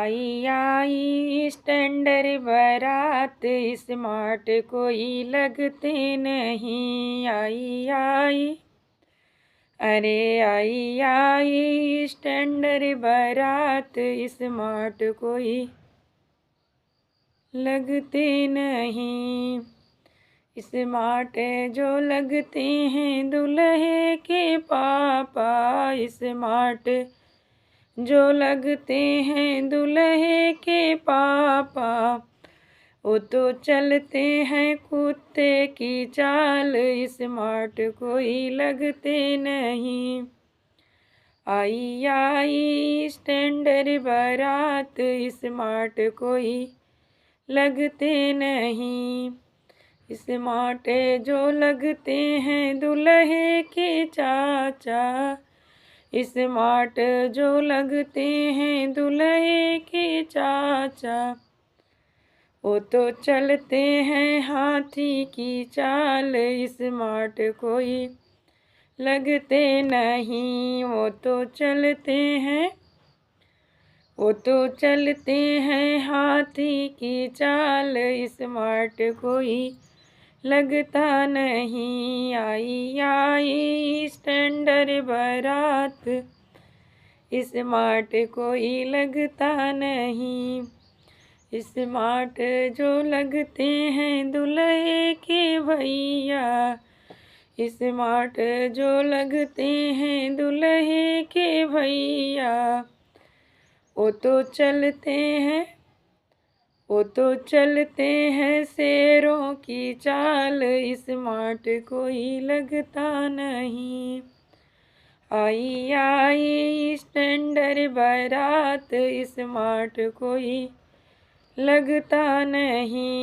आई आई standard बारात, smart कोई लगते नहीं। आई आई, अरे आई आई स्टैंडर्ड बारात, स्मार्ट कोई लगते नहीं। स्मार्ट जो लगते हैं दूल्हे के पापा, स्मार्ट जो लगते हैं दूल्हे के पापा, वो तो चलते हैं कुत्ते की चाल, स्मार्ट कोई लगते नहीं। आई आई स्टैंडर्ड बारात, स्मार्ट कोई लगते नहीं। स्मार्ट जो लगते हैं दूल्हे के चाचा, स्मार्ट जो लगते हैं दूल्हे के चाचा, वो तो चलते हैं हाथी की चाल, स्मार्ट कोई लगते नहीं। वो तो चलते हैं हाथी की चाल, स्मार्ट कोई लगता नहीं। आई आई स्टैंडर्ड बारात, स्मार्ट कोई लगता नहीं। स्मार्ट जो लगते हैं दूल्हे के भैया, स्मार्ट जो लगते हैं दूल्हे के भैया, वो तो चलते हैं शेरों की चाल, स्मार्ट कोई लगता नहीं। आई आई स्टैंडर्ड बारात, स्मार्ट कोई लगता नहीं।